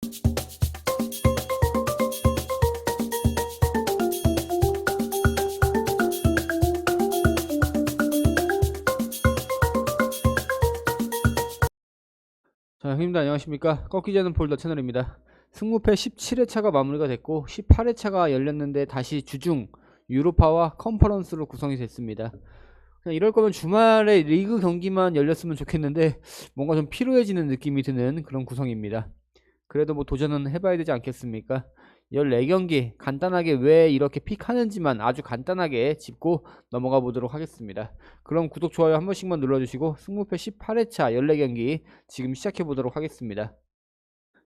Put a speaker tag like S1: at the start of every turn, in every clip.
S1: 자, 형님들 안녕하십니까? 꺾이지 않는 폴더 채널입니다. 승무패 17회차가 마무리가 됐고 18회차가 열렸는데 다시 주중 유로파와 컨퍼런스로 구성이 됐습니다. 그냥 이럴 거면 주말에 리그 경기만 열렸으면 좋겠는데 뭔가 좀 피로해지는 느낌이 드는 그런 구성입니다. 그래도 뭐 도전은 해봐야 되지 않겠습니까? 14경기 간단하게 왜 이렇게 픽하는지만 아주 간단하게 짚고 넘어가 보도록 하겠습니다. 그럼 구독, 좋아요 한 번씩만 눌러주시고 승무패 18회차 14경기 지금 시작해 보도록 하겠습니다.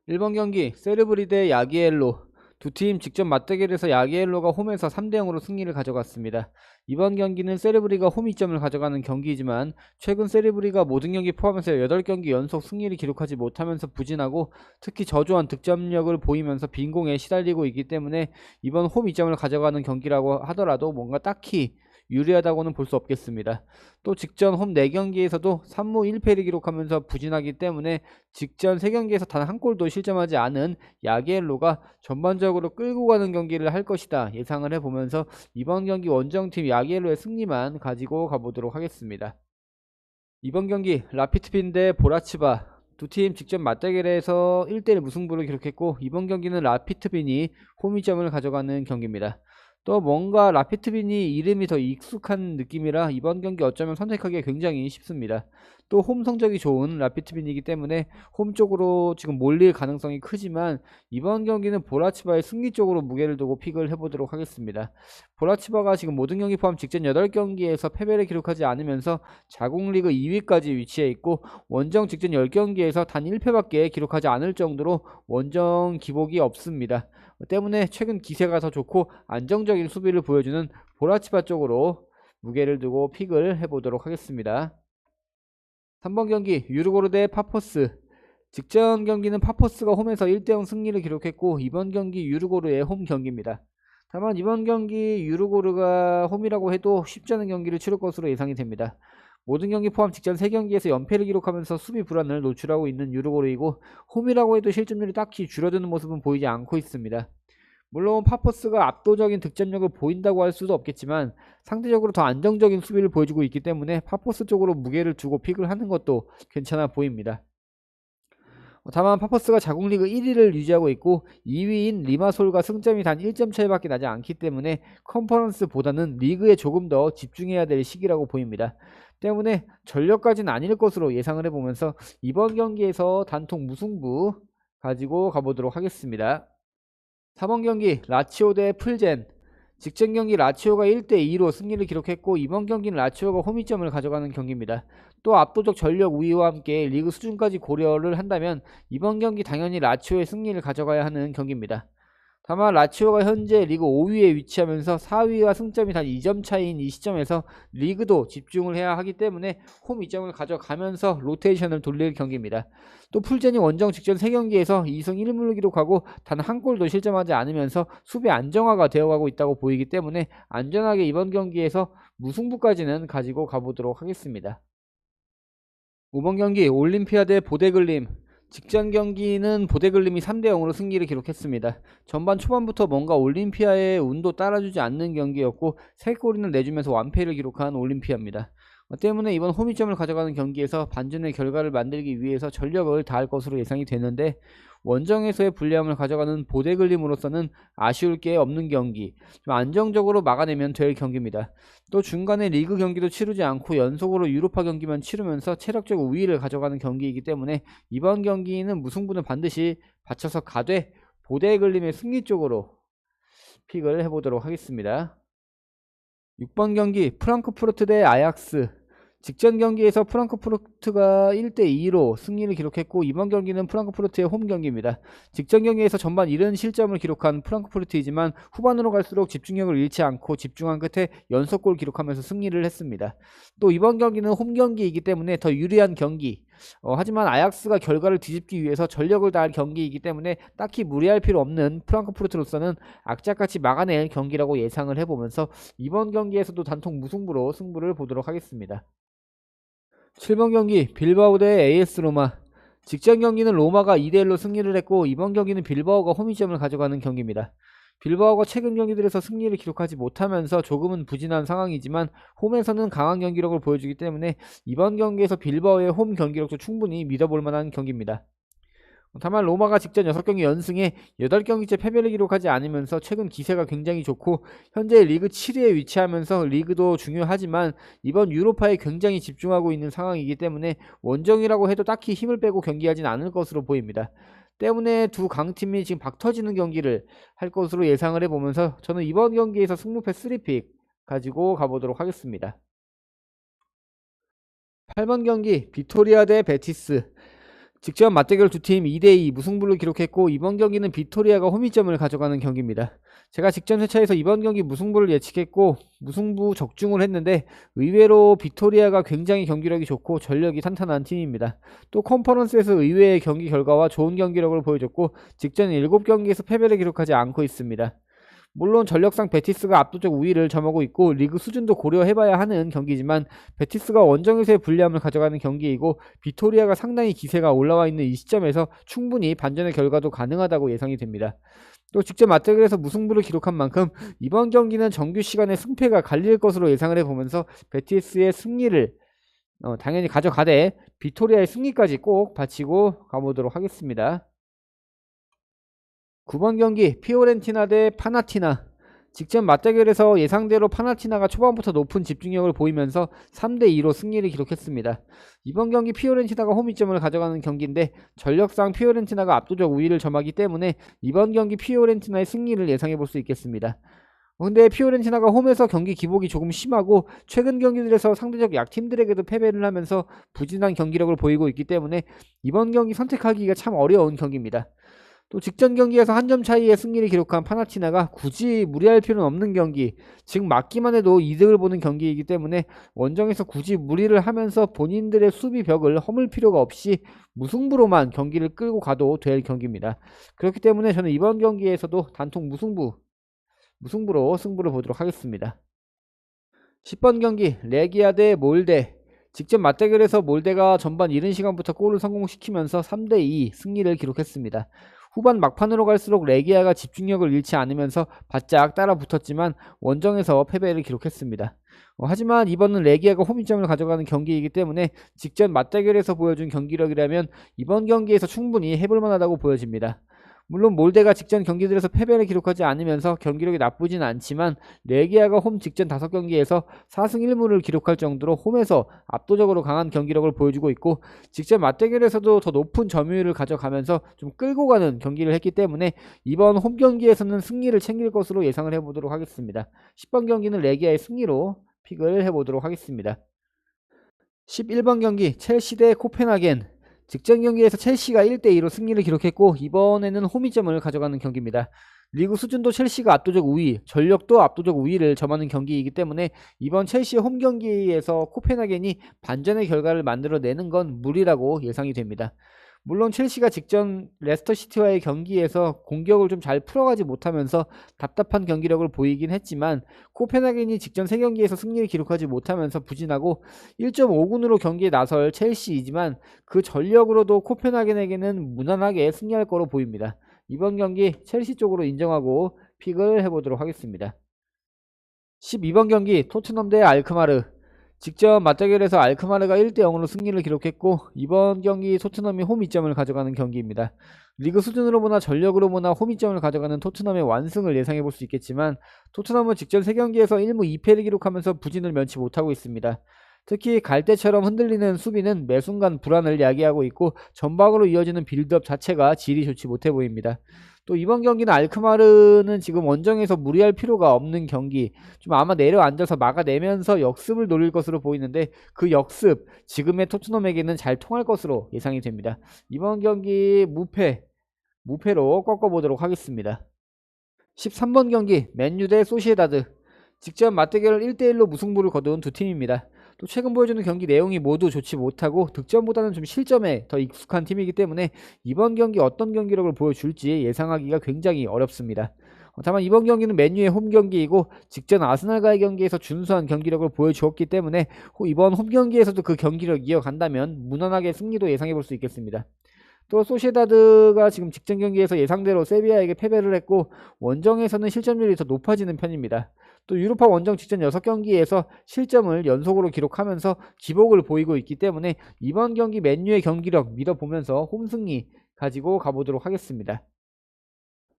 S1: 1번 경기 세르브리 대 야기엘로, 두 팀 직접 맞대결에서 야기엘로가 홈에서 3대0으로 승리를 가져갔습니다. 이번 경기는 세르브리가 홈 이점을 가져가는 경기이지만 최근 세르브리가 모든 경기 포함해서 8경기 연속 승리를 기록하지 못하면서 부진하고 특히 저조한 득점력을 보이면서 빈공에 시달리고 있기 때문에 이번 홈 이점을 가져가는 경기라고 하더라도 뭔가 딱히 유리하다고는 볼 수 없겠습니다. 또 직전 홈 4경기에서도 3무 1패를 기록하면서 부진하기 때문에 직전 3경기에서 단 한 골도 실점하지 않은 야기엘로가 전반적으로 끌고 가는 경기를 할 것이다 예상을 해보면서 이번 경기 원정팀 야기엘로의 승리만 가지고 가보도록 하겠습니다. 이번 경기 라피트빈 대 보라치바, 두 팀 직접 맞대결에서 1대1 무승부를 기록했고 이번 경기는 라피트빈이 홈이점을 가져가는 경기입니다. 또 뭔가 라피트빈이 이름이 더 익숙한 느낌이라 이번 경기 어쩌면 선택하기가 굉장히 쉽습니다. 또 홈 성적이 좋은 라피트빈이기 때문에 홈 쪽으로 지금 몰릴 가능성이 크지만 이번 경기는 보라치바의 승리 쪽으로 무게를 두고 픽을 해보도록 하겠습니다. 보라치바가 지금 모든 경기 포함 직전 8경기에서 패배를 기록하지 않으면서 자국리그 2위까지 위치해 있고 원정 직전 10경기에서 단 1패밖에 기록하지 않을 정도로 원정 기복이 없습니다. 때문에 최근 기세가 더 좋고 안정적인 수비를 보여주는 보라치바 쪽으로 무게를 두고 픽을 해보도록 하겠습니다. 3번 경기 유르고르 대 파포스, 직전 경기는 파포스가 홈에서 1대0 승리를 기록했고 이번 경기 유르고르의 홈 경기입니다. 다만 이번 경기 유르고르가 홈이라고 해도 쉽지 않은 경기를 치를 것으로 예상이 됩니다. 모든 경기 포함 직전 3경기에서 연패를 기록하면서 수비 불안을 노출하고 있는 유르고르이고 홈이라고 해도 실점률이 딱히 줄어드는 모습은 보이지 않고 있습니다. 물론 파포스가 압도적인 득점력을 보인다고 할 수도 없겠지만 상대적으로 더 안정적인 수비를 보여주고 있기 때문에 파포스 쪽으로 무게를 두고 픽을 하는 것도 괜찮아 보입니다. 다만 파포스가 자국리그 1위를 유지하고 있고 2위인 리마솔과 승점이 단 1점 차이밖에 나지 않기 때문에 컨퍼런스보다는 리그에 조금 더 집중해야 될 시기라고 보입니다. 때문에 전력까지는 아닐 것으로 예상을 해보면서 이번 경기에서 단통 무승부 가지고 가보도록 하겠습니다. 4번 경기 라치오 대 풀젠, 직전 경기 라치오가 1대2로 승리를 기록했고 이번 경기는 라치오가 홈이점을 가져가는 경기입니다. 또 압도적 전력 우위와 함께 리그 수준까지 고려를 한다면 이번 경기 당연히 라치오의 승리를 가져가야 하는 경기입니다. 다만 라치오가 현재 리그 5위에 위치하면서 4위와 승점이 단 2점 차이인 이 시점에서 리그도 집중을 해야 하기 때문에 홈 2점을 가져가면서 로테이션을 돌릴 경기입니다. 또 풀젠이 원정 직전 3경기에서 2승 1무를 기록하고 단 한 골도 실점하지 않으면서 수비 안정화가 되어가고 있다고 보이기 때문에 안전하게 이번 경기에서 무승부까지는 가지고 가보도록 하겠습니다. 5번 경기 올림피아 대 보데글림, 직전 경기는 보데글림이 3대0으로 승리를 기록했습니다. 전반 초반부터 뭔가 올림피아의 운도 따라주지 않는 경기였고 3골이나 내주면서 완패를 기록한 올림피아입니다. 때문에 이번 홈이점을 가져가는 경기에서 반전의 결과를 만들기 위해서 전력을 다할 것으로 예상이 되는데 원정에서의 불리함을 가져가는 보데글림으로서는 아쉬울 게 없는 경기, 좀 안정적으로 막아내면 될 경기입니다. 또 중간에 리그 경기도 치르지 않고 연속으로 유로파 경기만 치르면서 체력적 우위를 가져가는 경기이기 때문에 이번 경기는 무승부는 반드시 받쳐서 가되 보데글림의 승리 쪽으로 픽을 해보도록 하겠습니다. 6번 경기 프랑크푸르트 대 아약스, 직전 경기에서 프랑크푸르트가 1대2로 승리를 기록했고 이번 경기는 프랑크푸르트의 홈 경기입니다. 직전 경기에서 전반 이른 실점을 기록한 프랑크푸르트이지만 후반으로 갈수록 집중력을 잃지 않고 집중한 끝에 연속골 기록하면서 승리를 했습니다. 또 이번 경기는 홈 경기이기 때문에 더 유리한 경기, 하지만 아약스가 결과를 뒤집기 위해서 전력을 다할 경기이기 때문에 딱히 무리할 필요 없는 프랑크푸르트로서는 악착같이 막아낼 경기라고 예상을 해보면서 이번 경기에서도 단통 무승부로 승부를 보도록 하겠습니다. 7번 경기 빌바오 대 AS 로마, 직전 경기는 로마가 2대1로 승리를 했고 이번 경기는 빌바오가 홈이점을 가져가는 경기입니다. 빌바오가 최근 경기들에서 승리를 기록하지 못하면서 조금은 부진한 상황이지만 홈에서는 강한 경기력을 보여주기 때문에 이번 경기에서 빌바오의 홈 경기력도 충분히 믿어볼 만한 경기입니다. 다만 로마가 직전 6경기 연승에 8경기째 패배를 기록하지 않으면서 최근 기세가 굉장히 좋고 현재 리그 7위에 위치하면서 리그도 중요하지만 이번 유로파에 굉장히 집중하고 있는 상황이기 때문에 원정이라고 해도 딱히 힘을 빼고 경기하진 않을 것으로 보입니다. 때문에 두 강팀이 지금 박터지는 경기를 할 것으로 예상을 해보면서 저는 이번 경기에서 승무패 3픽 가지고 가보도록 하겠습니다. 8번 경기 비토리아 대 베티스. 직전 맞대결 두 팀 2대2 무승부를 기록했고 이번 경기는 비토리아가 홈이점을 가져가는 경기입니다. 제가 직전 회차에서 이번 경기 무승부를 예측했고 무승부 적중을 했는데 의외로 비토리아가 굉장히 경기력이 좋고 전력이 탄탄한 팀입니다. 또 컨퍼런스에서 의외의 경기 결과와 좋은 경기력을 보여줬고 직전 7경기에서 패배를 기록하지 않고 있습니다. 물론 전력상 베티스가 압도적 우위를 점하고 있고 리그 수준도 고려해봐야 하는 경기지만 베티스가 원정에서의 불리함을 가져가는 경기이고 비토리아가 상당히 기세가 올라와 있는 이 시점에서 충분히 반전의 결과도 가능하다고 예상이 됩니다. 또 직접 맞대결에서 무승부를 기록한 만큼 이번 경기는 정규 시간에 승패가 갈릴 것으로 예상을 해보면서 베티스의 승리를 당연히 가져가되 비토리아의 승리까지 꼭 바치고 가보도록 하겠습니다. 9번 경기 피오렌티나 대 파나티나. 직전 맞대결에서 예상대로 파나티나가 초반부터 높은 집중력을 보이면서 3대2로 승리를 기록했습니다. 이번 경기 피오렌티나가 홈이점을 가져가는 경기인데 전력상 피오렌티나가 압도적 우위를 점하기 때문에 이번 경기 피오렌티나의 승리를 예상해 볼 수 있겠습니다. 근데 피오렌티나가 홈에서 경기 기복이 조금 심하고 최근 경기들에서 상대적 약팀들에게도 패배를 하면서 부진한 경기력을 보이고 있기 때문에 이번 경기 선택하기가 참 어려운 경기입니다. 또 직전 경기에서 한 점 차이의 승리를 기록한 파나티나가 굳이 무리할 필요는 없는 경기, 즉 맞기만 해도 이득을 보는 경기이기 때문에 원정에서 굳이 무리를 하면서 본인들의 수비 벽을 허물 필요가 없이 무승부로만 경기를 끌고 가도 될 경기입니다. 그렇기 때문에 저는 이번 경기에서도 단통 무승부로 승부를 보도록 하겠습니다. 10번 경기 레기아 대 몰데. 직전 맞대결에서 몰데가 전반 이른 시간부터 골을 성공시키면서 3대2 승리를 기록했습니다. 후반 막판으로 갈수록 레기아가 집중력을 잃지 않으면서 바짝 따라붙었지만 원정에서 패배를 기록했습니다. 하지만 이번은 레기아가 홈이점을 가져가는 경기이기 때문에 직전 맞대결에서 보여준 경기력이라면 이번 경기에서 충분히 해볼 만하다고 보여집니다. 물론 몰데가 직전 경기들에서 패배를 기록하지 않으면서 경기력이 나쁘진 않지만 레기아가 홈 직전 5경기에서 4승 1무를 기록할 정도로 홈에서 압도적으로 강한 경기력을 보여주고 있고 직전 맞대결에서도 더 높은 점유율을 가져가면서 좀 끌고 가는 경기를 했기 때문에 이번 홈 경기에서는 승리를 챙길 것으로 예상을 해보도록 하겠습니다. 10번 경기는 레기아의 승리로 픽을 해보도록 하겠습니다. 11번 경기 첼시 대 코펜하겐. 직전 경기에서 첼시가 1대2로 승리를 기록했고 이번에는 홈이점을 가져가는 경기입니다. 리그 수준도 첼시가 압도적 우위, 전력도 압도적 우위를 점하는 경기이기 때문에 이번 첼시의 홈 경기에서 코펜하겐이 반전의 결과를 만들어내는 건 무리라고 예상이 됩니다. 물론 첼시가 직전 레스터시티와의 경기에서 공격을 좀 잘 풀어가지 못하면서 답답한 경기력을 보이긴 했지만 코펜하겐이 직전 3경기에서 승리를 기록하지 못하면서 부진하고 1.5군으로 경기에 나설 첼시이지만 그 전력으로도 코펜하겐에게는 무난하게 승리할 거로 보입니다. 이번 경기 첼시 쪽으로 인정하고 픽을 해보도록 하겠습니다. 12번 경기 토트넘 대 알크마르. 직전 맞대결에서 알크마르가 1대0으로 승리를 기록했고 이번 경기 토트넘이 홈이점을 가져가는 경기입니다. 리그 수준으로 보나 전력으로 보나 홈이점을 가져가는 토트넘의 완승을 예상해볼 수 있겠지만 토트넘은 직전 3경기에서 1무 2패를 기록하면서 부진을 면치 못하고 있습니다. 특히 갈대처럼 흔들리는 수비는 매 순간 불안을 야기하고 있고 전방으로 이어지는 빌드업 자체가 질이 좋지 못해 보입니다. 또 이번 경기는 알크마르는 지금 원정에서 무리할 필요가 없는 경기, 좀 아마 내려앉아서 막아내면서 역습을 노릴 것으로 보이는데 그 역습 지금의 토트넘에게는 잘 통할 것으로 예상이 됩니다. 이번 경기 무패로 꺾어보도록 하겠습니다. 13번 경기 맨유 대 소시에다드. 직전 맞대결을 1대1로 무승부를 거둔 두 팀입니다. 또 최근 보여주는 경기 내용이 모두 좋지 못하고 득점보다는 좀 실점에 더 익숙한 팀이기 때문에 이번 경기 어떤 경기력을 보여줄지 예상하기가 굉장히 어렵습니다. 다만 이번 경기는 맨유의 홈 경기이고 직전 아스날과의 경기에서 준수한 경기력을 보여주었기 때문에 이번 홈 경기에서도 그 경기력 이어간다면 무난하게 승리도 예상해 볼 수 있겠습니다. 또 소시에다드가 지금 직전 경기에서 예상대로 세비야에게 패배를 했고 원정에서는 실점률이 더 높아지는 편입니다. 또 유로파 원정 직전 6경기에서 실점을 연속으로 기록하면서 기복을 보이고 있기 때문에 이번 경기 맨유의 경기력 믿어보면서 홈승리 가지고 가보도록 하겠습니다.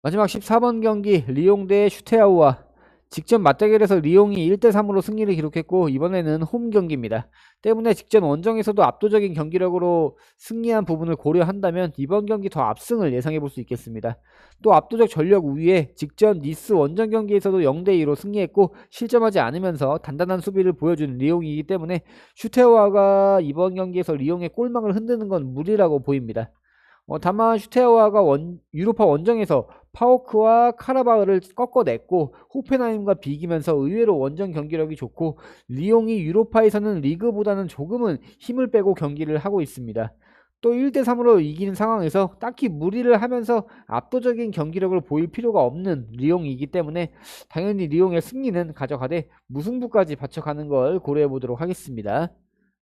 S1: 마지막 14번 경기 리옹 대 슈테아우와 직전 맞대결에서 리옹이 1대3으로 승리를 기록했고 이번에는 홈 경기입니다. 때문에 직전 원정에서도 압도적인 경기력으로 승리한 부분을 고려한다면 이번 경기 더 압승을 예상해 볼 수 있겠습니다. 또 압도적 전력 우위에 직전 니스 원정 경기에서도 0대2로 승리했고 실점하지 않으면서 단단한 수비를 보여준 리옹이기 때문에 슈테아우가 이번 경기에서 리옹의 골망을 흔드는 건 무리라고 보입니다. 다만 슈테아와가 유로파 원정에서 파오크와 카라바흐를 꺾어냈고 호펜하임과 비기면서 의외로 원정 경기력이 좋고 리옹이 유로파에서는 리그보다는 조금은 힘을 빼고 경기를 하고 있습니다. 또 1대3으로 이기는 상황에서 딱히 무리를 하면서 압도적인 경기력을 보일 필요가 없는 리옹이기 때문에 당연히 리옹의 승리는 가져가되 무승부까지 받쳐가는 걸 고려해 보도록 하겠습니다.